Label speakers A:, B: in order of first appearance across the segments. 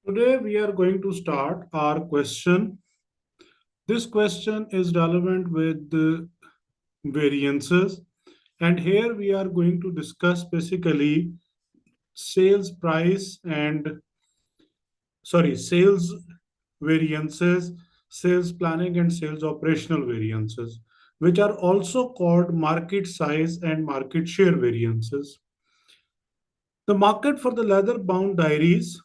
A: Today we are going to start our question. This question is relevant with the variances, and here we are going to discuss basically sales price and sales variances, sales planning and sales operational variances, which are also called market size and market share variances. The market for the leather bound diaries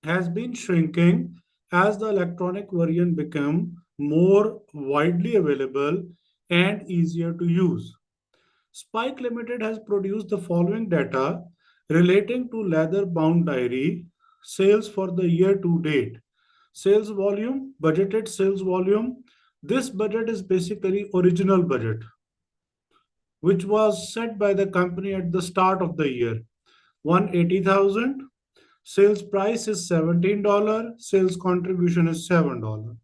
A: has been shrinking as the electronic variant become more widely available and easier to use. Spike Limited has produced the following data relating to leather bound diary sales for the year to date. Sales volume, budgeted sales volume. This budget is basically original budget, which was set by the company at the start of the year. 180,000. Sales price is $17. Sales contribution is $7.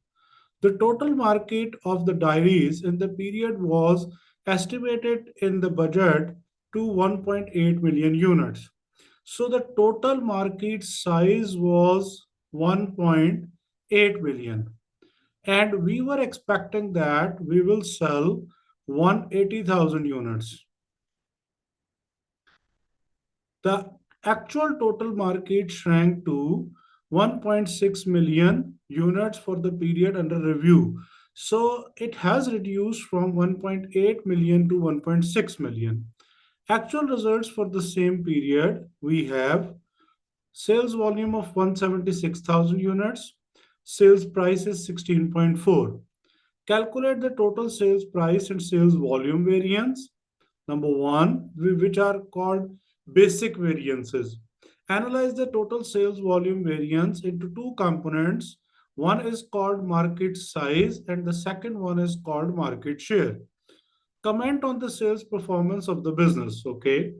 A: The total market of the diaries in the period was estimated in the budget to 1.8 million units. So the total market size was 1.8 million. And we were expecting that we will sell 180,000 units. The actual total market shrank to 1.6 million units for the period under review. So it has reduced from 1.8 million to 1.6 million. Actual results for the same period, we have sales volume of 176,000 units, sales price is 16.4. Calculate the total sales price and sales volume variance. Number one, which are called basic variances. Analyze the total sales volume variance into two components. One is called market size and the second one is called market share. Comment on the sales performance of the business. Okay.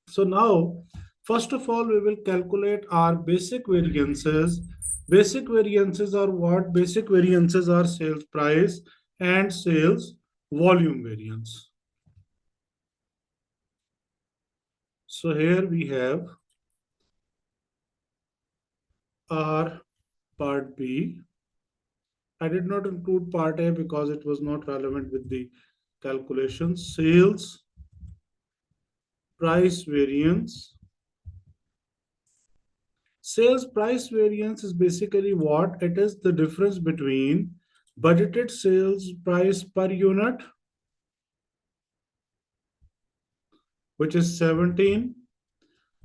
A: So now, first of all, we will calculate our basic variances. Basic variances are what? Basic variances are sales price and sales volume variance. So here we have our part B. I did not include part A because it was not relevant with the calculation. Sales price variance. Sales price variance is basically what? It is the difference between budgeted sales price per unit, which is 17,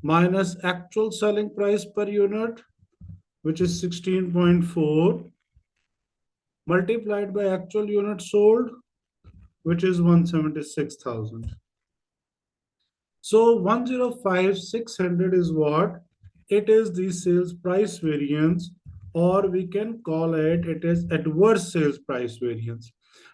A: minus actual selling price per unit, which is 16.4, multiplied by actual units sold, which is 176,000. So 105,600 is what? It is the sales price variance, or we can call it is adverse sales price variance,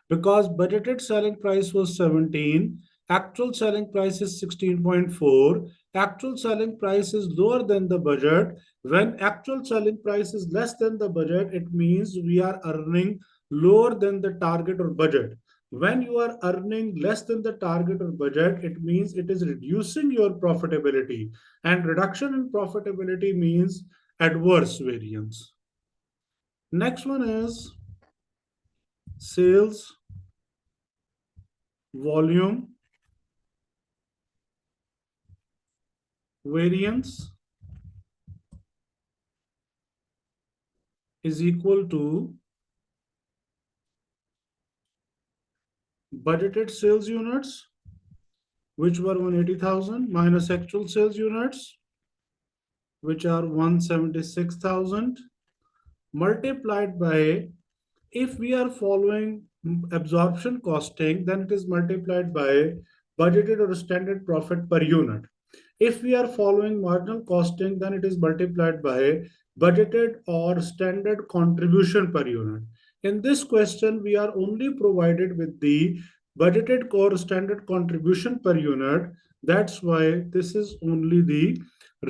A: because budgeted selling price was 17, actual selling price is 16.4, actual selling price is lower than the budget. When actual selling price is less than the budget, it means we are earning lower than the target or budget. When you are earning less than the target or budget, it means it is reducing your profitability, and reduction in profitability means adverse variance. Next one is sales volume variance is equal to budgeted sales units, which were 180,000, minus actual sales units, which are 176,000, multiplied by, if we are following absorption costing, then it is multiplied by budgeted or standard profit per unit. If we are following marginal costing, then it is multiplied by budgeted or standard contribution per unit. In this question, we are only provided with the budgeted core standard contribution per unit. That's why this is only the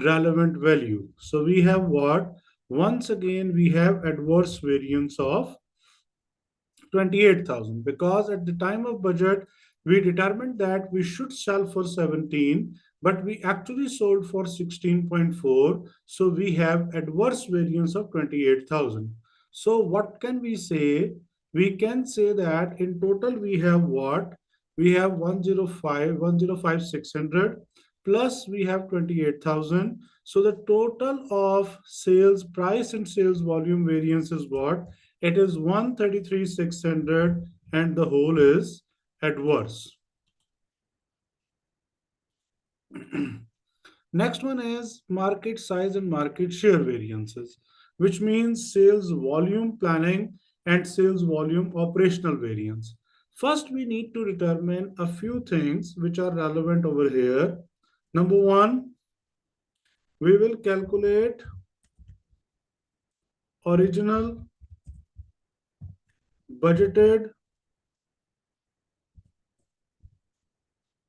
A: relevant value. So we have what? Once again, we have adverse variance of 28,000, because at the time of budget, we determined that we should sell for 17, but we actually sold for 16.4. So we have adverse variance of 28,000. So what can we say? We can say that in total we have what? We have 105,600 plus we have 28,000. So the total of sales price and sales volume variance is what? It is 133,600 and the whole is adverse. Next one is market size and market share variances, which means sales volume planning and sales volume operational variance. First, we need to determine a few things which are relevant over here. Number one, we will calculate original budgeted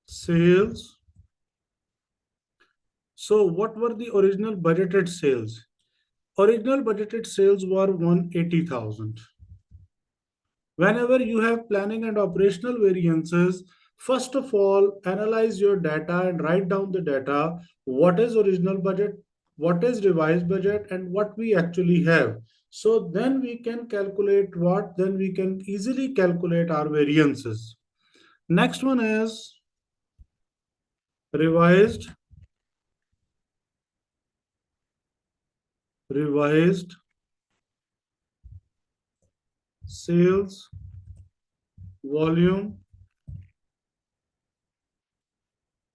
A: sales. So, what were the original budgeted sales? Original budgeted sales were 180,000. Whenever you have planning and operational variances, first of all, analyze your data and write down the data. What is original budget? What is revised budget? And what we actually have. So then we can calculate what? Then we can easily calculate our variances. Next one is revised, revised sales volume.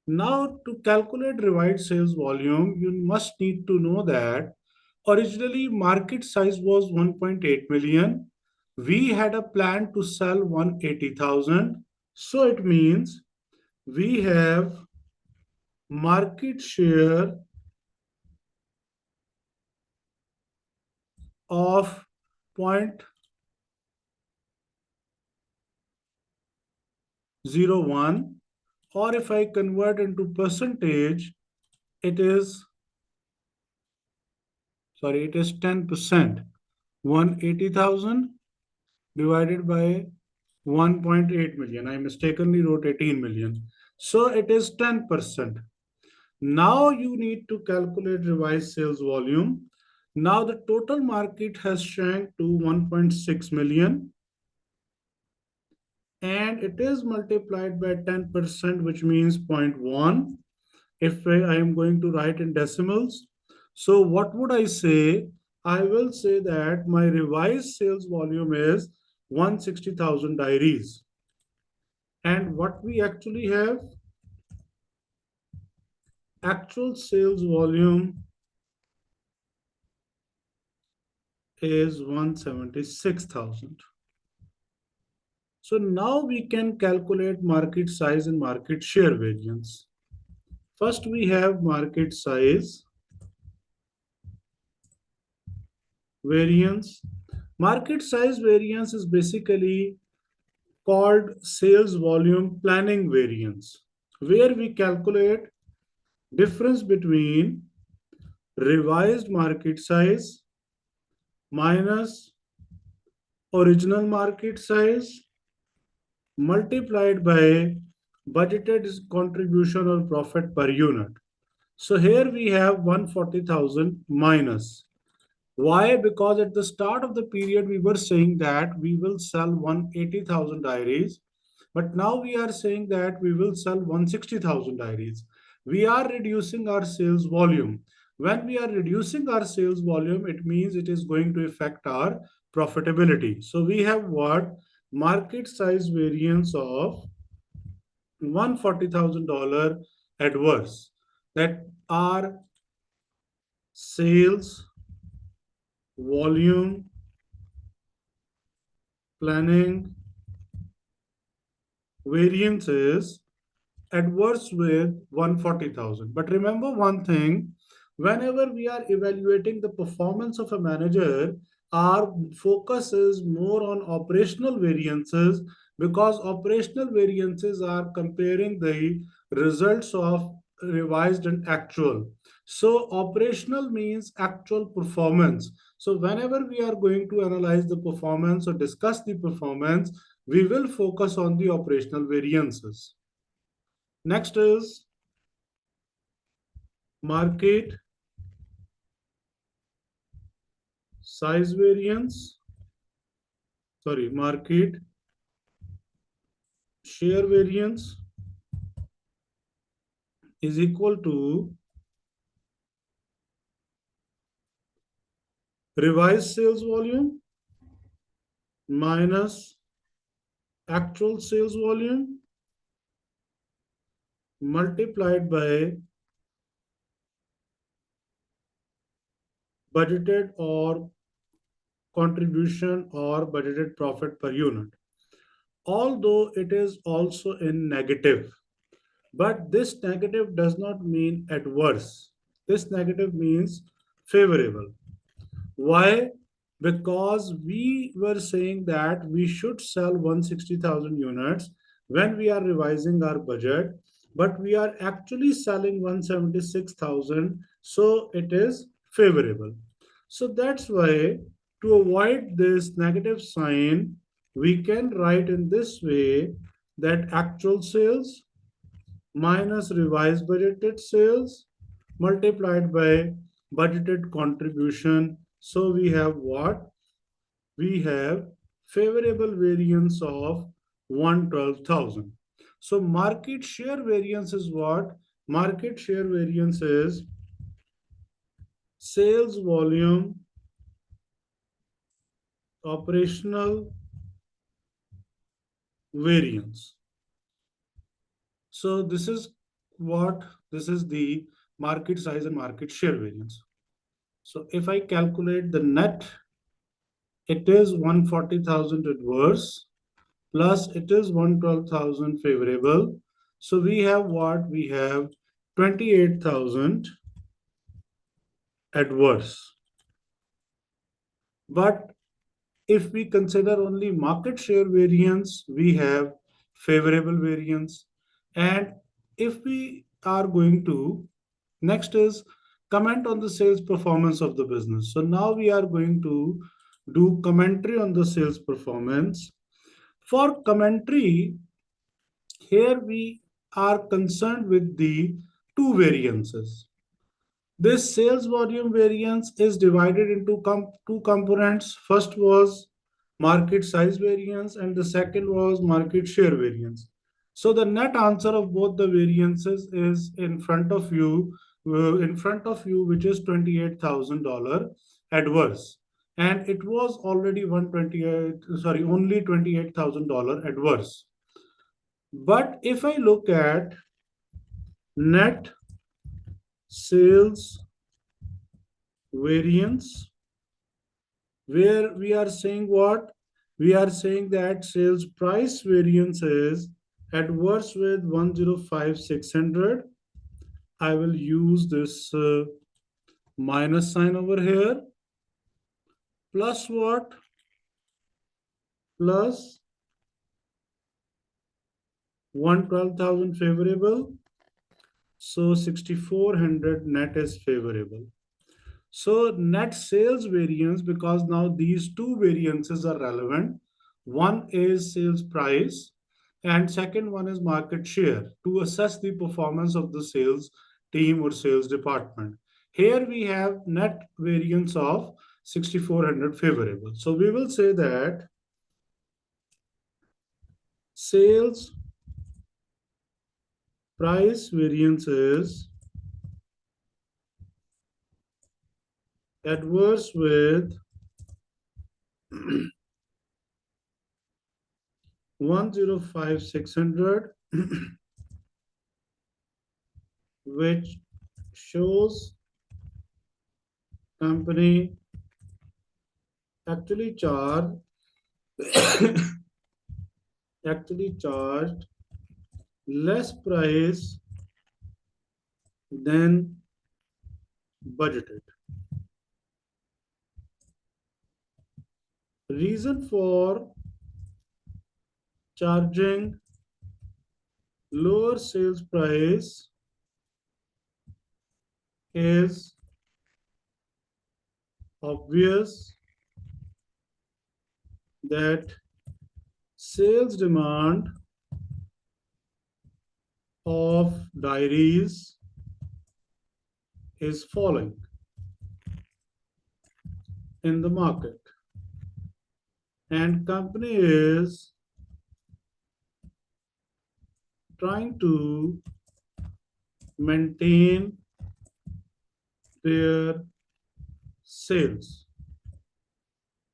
A: Now, to calculate revised sales volume, you must need to know that originally market size was 1.8 million. We had a plan to sell 180,000. So it means we have market share of 0.01, or if I convert into percentage, it is, sorry, it is 10%. 180,000 divided by 1.8 million. I mistakenly wrote 18 million. So it is 10%. Now you need to calculate revised sales volume. Now the total market has shrank to 1.6 million and it is multiplied by 10%, which means zero point 0.1. If I am going to write in decimals, so what would I say? I will say that my revised sales volume is 160,000 diaries. And what we actually have, actual sales volume is 176,000. So now we can calculate market size and market share variance. First, we have market size variance. Market size variance is basically called sales volume planning variance, where we calculate difference between revised market size minus original market size multiplied by budgeted contribution or profit per unit. So here we have 140,000 minus. Why? Because at the start of the period, we were saying that we will sell 180,000 diaries, but now we are saying that we will sell 160,000 diaries. We are reducing our sales volume. When we are reducing our sales volume, it means it is going to affect our profitability. So we have what? Market size variance of $140,000 adverse. That our sales volume planning variance is adverse with 140,000. But remember one thing, whenever we are evaluating the performance of a manager, our focus is more on operational variances because operational variances are comparing the results of revised and actual. So operational means actual performance. So whenever we are going to analyze the performance or discuss the performance, we will focus on the operational variances. Next is market size variance, sorry, market share variance is equal to revised sales volume minus actual sales volume multiplied by budgeted or contribution or budgeted profit per unit. Although it is also in negative, but this negative does not mean adverse. This negative means favorable. Why? Because we were saying that we should sell 160,000 units when we are revising our budget, but we are actually selling 176,000, so it is favorable. So that's why, to avoid this negative sign, we can write in this way that actual sales minus revised budgeted sales multiplied by budgeted contribution. So we have what? We have favorable variance of 112,000. So market share variance is what? Market share variance is sales volume operational variance. So this is the market size and market share variance. So if I calculate the net, it is 140,000 adverse plus it is 112,000 favorable. So we have what? We have 28,000 adverse. But if we consider only market share variance, we have favorable variance. And if we are going to, next is comment on the sales performance of the business. So now we are going to do commentary on the sales performance. For commentary, here we are concerned with the two variances. This sales volume variance is divided into two components. First was market size variance and the second was market share variance. So the net answer of both the variances is in front of you, which is $28,000 adverse. And it was already 128, sorry, only $28,000 adverse. But if I look at net sales variance, where we are saying what? We are saying that sales price variance is adverse with 105,600. I will use this minus sign over here. Plus what? Plus 112,000 favorable. So 6,400 net is favorable. So net sales variance, because now these two variances are relevant. One is sales price and second one is market share to assess the performance of the sales team or sales department. Here we have net variance of 6,400 favorable. So we will say that sales price variance is adverse with 105,600, which shows company actually charged actually charged less price than budgeted. Reason for charging lower sales price is obvious that sales demand of diaries is falling in the market and company is trying to maintain their sales.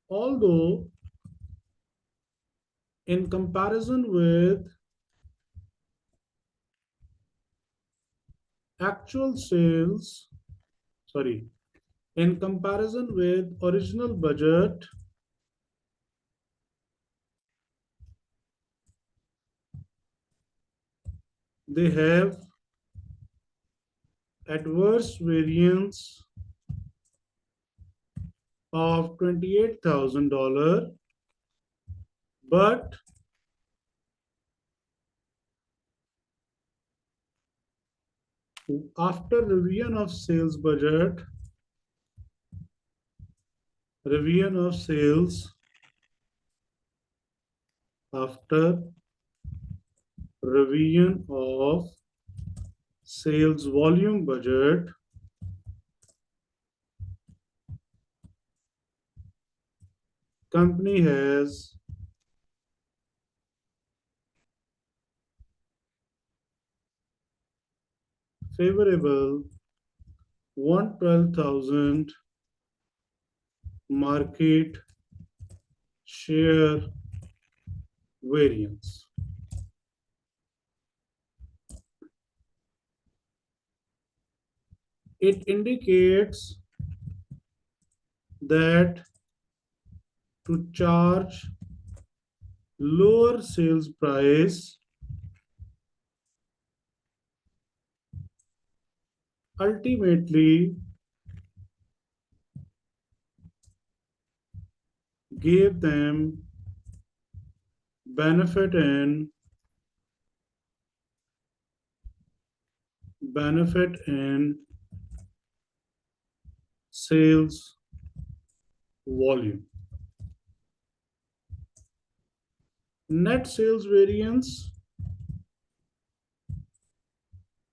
A: Although in comparison with actual sales, sorry, in comparison with original budget, they have adverse variance of $28,000, but after revision of sales, after revision of sales volume budget, company has favorable 112,000 market share variance. It indicates that to charge lower sales price ultimately gave them benefit in sales volume. Net sales variance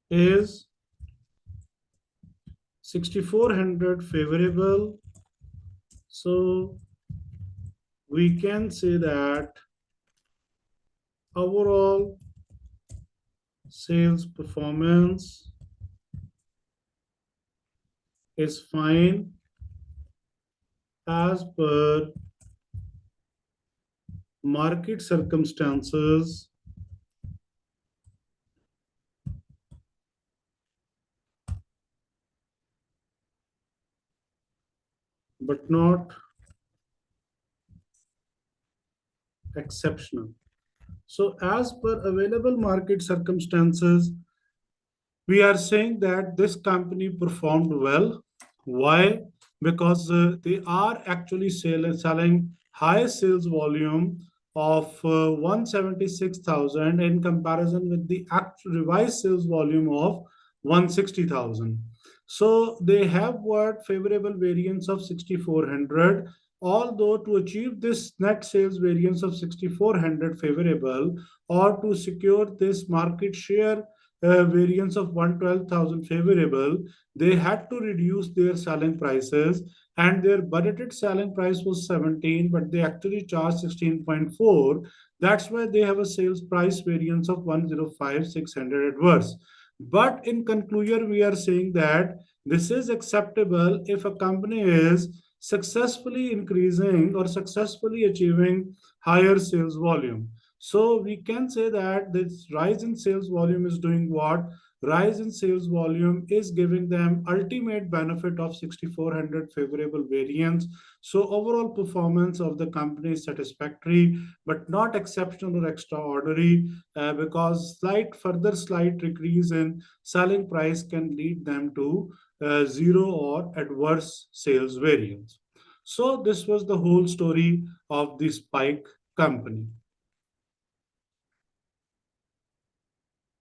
A: is 6,400 favorable. So we can say that overall sales performance is fine as per market circumstances, but not exceptional. So as per available market circumstances, we are saying that this company performed well. Why? Because they are actually selling high sales volume of 176,000 in comparison with the actual revised sales volume of 160,000. So they have what favorable variance of 6,400. Although to achieve this net sales variance of 6,400 favorable or to secure this market share variance of 112,000 favorable, they had to reduce their selling prices and their budgeted selling price was 17, but they actually charged 16.4. That's why they have a sales price variance of 105,600 adverse. But in conclusion, we are saying that this is acceptable if a company is successfully increasing or successfully achieving higher sales volume. So we can say that this rise in sales volume is doing what? Rise in sales volume is giving them ultimate benefit of 6,400 favorable variance. So overall performance of the company is satisfactory, but not exceptional or extraordinary because further slight decrease in selling price can lead them to zero or adverse sales variance. So this was the whole story of the Spike company.